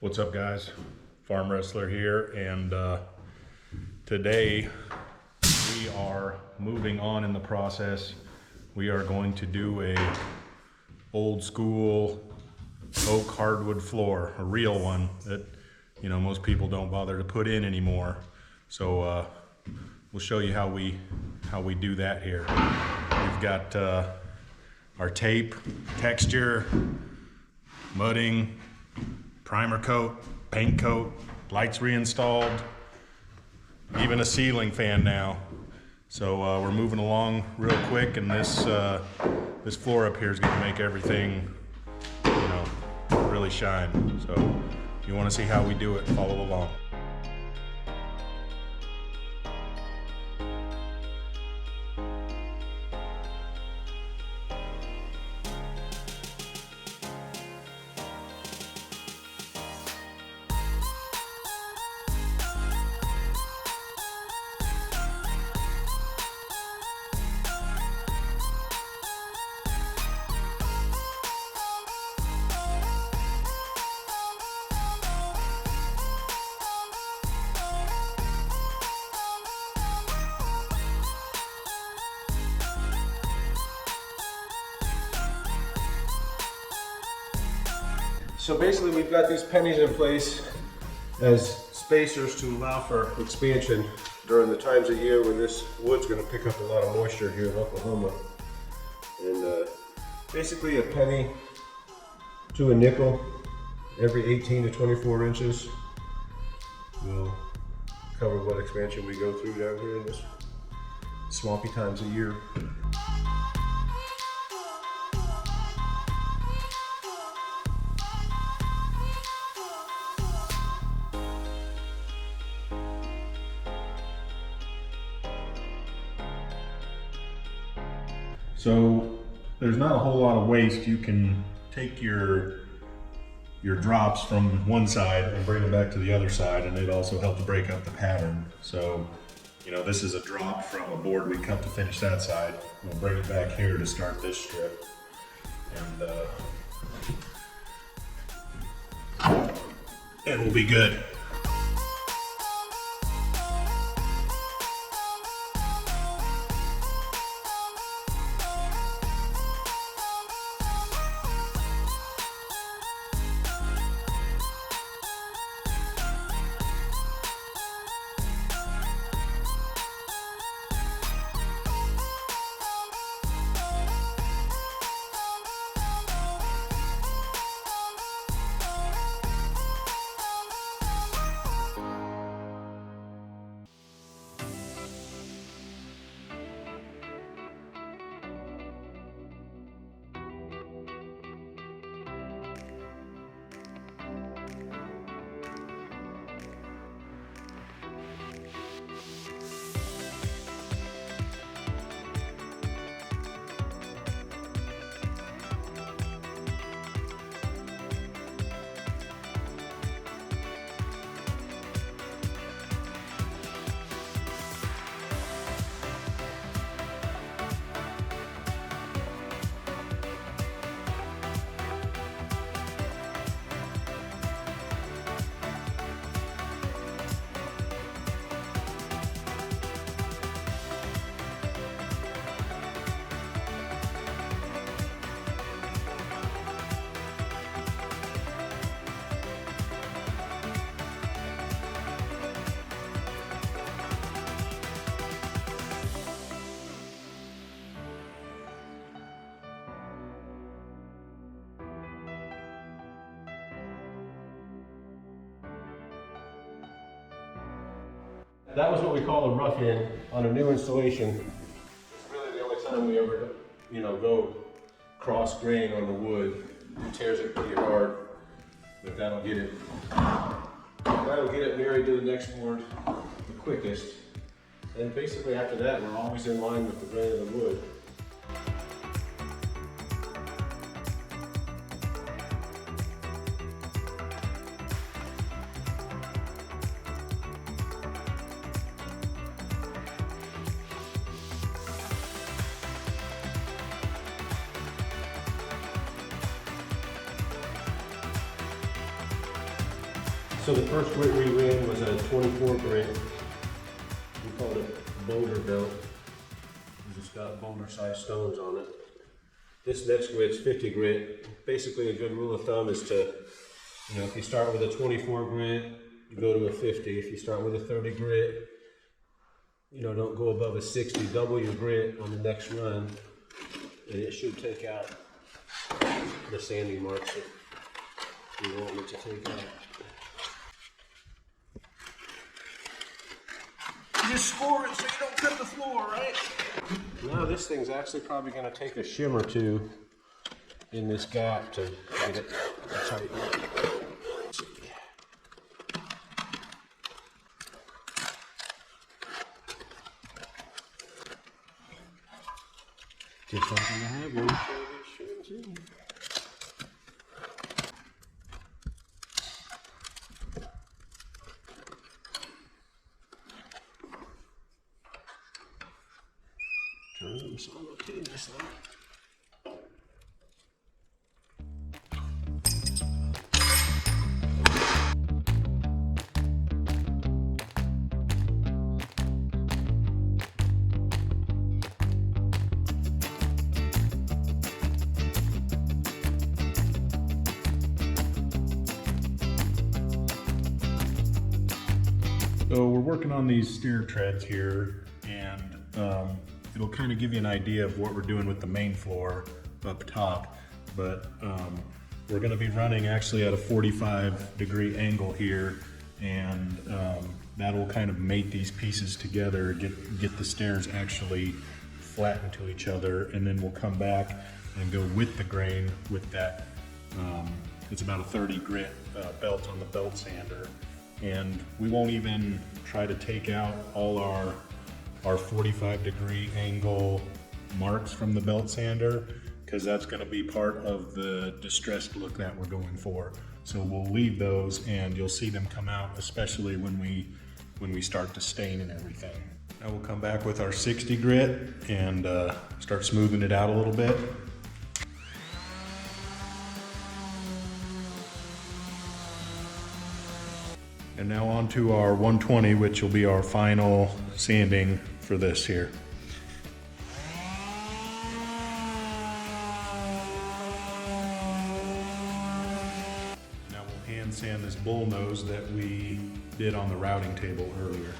What's up, guys? Farm Wrestler here, and today we are moving on in the process. We are going to do a old school oak hardwood floor, a real one that most people don't bother to put in anymore. So we'll show you how we do that here. We've got our tape, texture, mudding, primer coat, paint coat, lights reinstalled, even a ceiling fan now. So we're moving along real quick, and this floor up here is going to make everything, really shine. So if you want to see how we do it, follow along. So basically we've got these pennies in place as spacers to allow for expansion during the times of year when this wood's going to pick up a lot of moisture here in Oklahoma. And basically a penny to a nickel every 18 to 24 inches will cover what expansion we go through down here in this swampy times of year. So there's not a whole lot of waste. You can take your drops from one side and bring them back to the other side, and it also helps break up the pattern. So, this is a drop from a board we cut to finish that side. We'll bring it back here to start this strip, and we'll be good. That was what we call a rough-in on a new installation. It's really the only time we ever, go cross grain on the wood. It tears it pretty hard, but that'll get it married to the next board the quickest. And basically after that, we're always in line with the grain of the wood. So the first grit we ran was a 24 grit. We called it boulder belt. It's got boulder sized stones on it. This next grit's 50 grit. Basically a good rule of thumb is to, if you start with a 24 grit, you go to a 50. If you start with a 30 grit, don't go above a 60. Double your grit on the next run, and it should take out the sanding marks that you want it to take out. Just score it so you don't cut the floor, right? Now this thing's actually probably going to take a shim or two in this gap to get it tight. Just happen to have one. Turn them simultaneously. So we're working on these stair treads here, and it'll kind of give you an idea of what we're doing with the main floor up top. But we're going to be running actually at a 45-degree angle here, and that'll kind of mate these pieces together, get the stairs actually flattened to each other, and then we'll come back and go with the grain with that. It's about a 30 grit belt on the belt sander. And we won't even try to take out all our 45-degree angle marks from the belt sander, because that's going to be part of the distressed look that we're going for. So we'll leave those, and you'll see them come out, especially when we start to stain and everything. Now we'll come back with our 60 grit and start smoothing it out a little bit. And now on to our 120, which will be our final sanding for this here. Now we'll hand sand this bull nose that we did on the routing table earlier.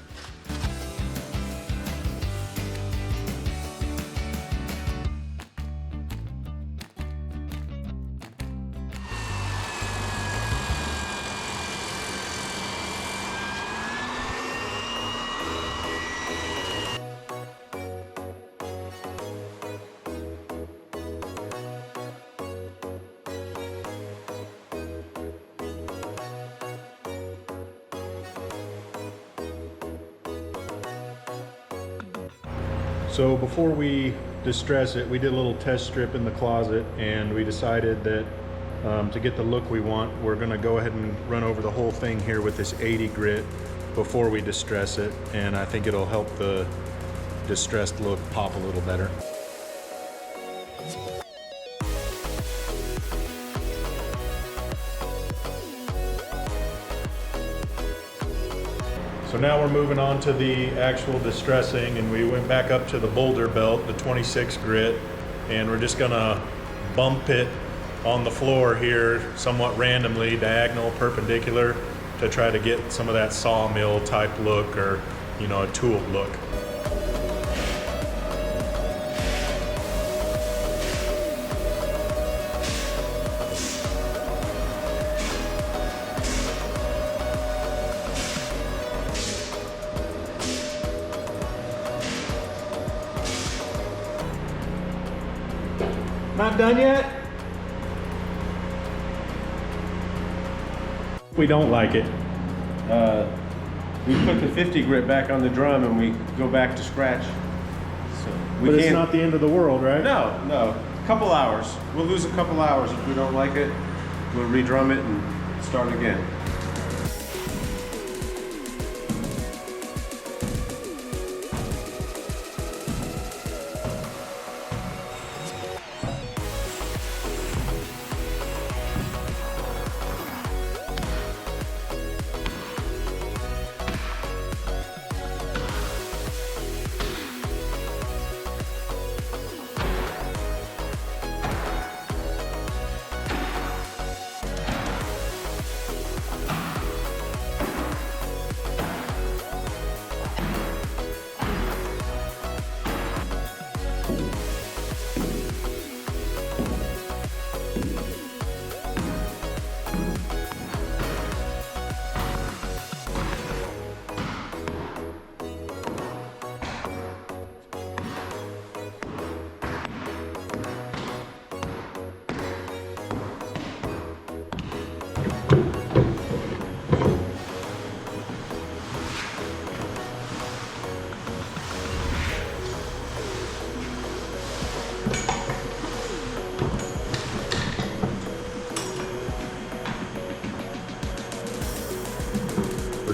So before we distress it, we did a little test strip in the closet, and we decided that to get the look we want, we're gonna go ahead and run over the whole thing here with this 80 grit before we distress it, and I think it'll help the distressed look pop a little better. So now we're moving on to the actual distressing, and we went back up to the boulder belt, the 26 grit, and we're just gonna bump it on the floor here somewhat randomly, diagonal, perpendicular, to try to get some of that sawmill type look, or a tooled look. Not done yet? We don't like it. We put the 50 grit back on the drum and we go back to scratch. So But it's not the end of the world, right? No, a couple hours. We'll lose a couple hours. If we don't like it, we'll redrum it and start again.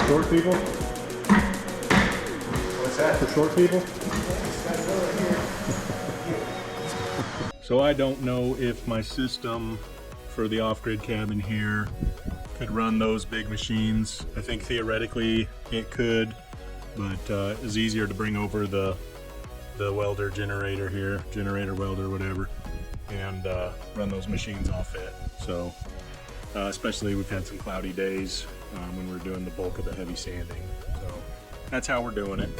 short people? What's that? For short people? So I don't know if my system for the off-grid cabin here could run those big machines. I think theoretically it could, but it's easier to bring over the welder generator here, generator welder, whatever, and run those machines off it. So especially we've had some cloudy days when we're doing the bulk of the heavy sanding. So that's how we're doing it.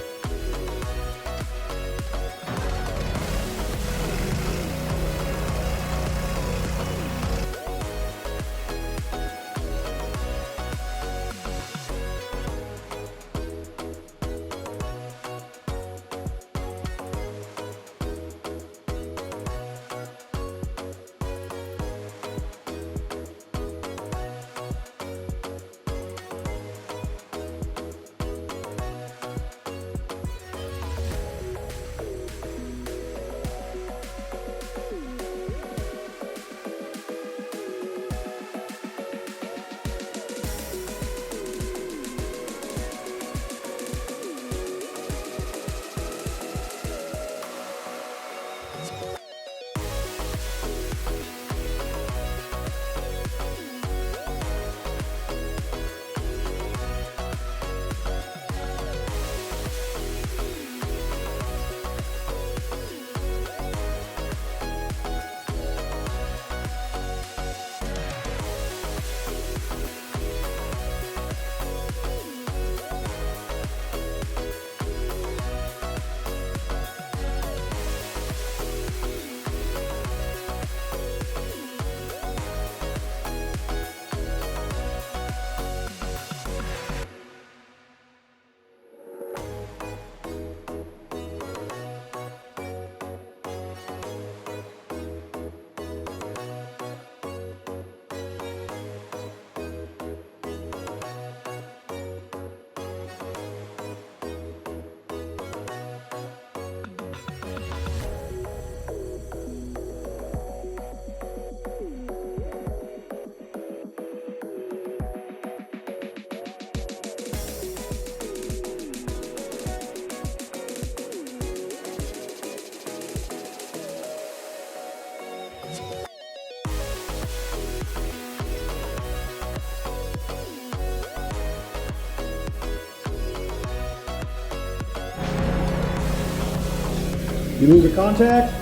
You lose a contact?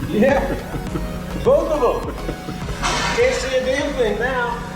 Yeah, both of them. Can't see a damn thing now.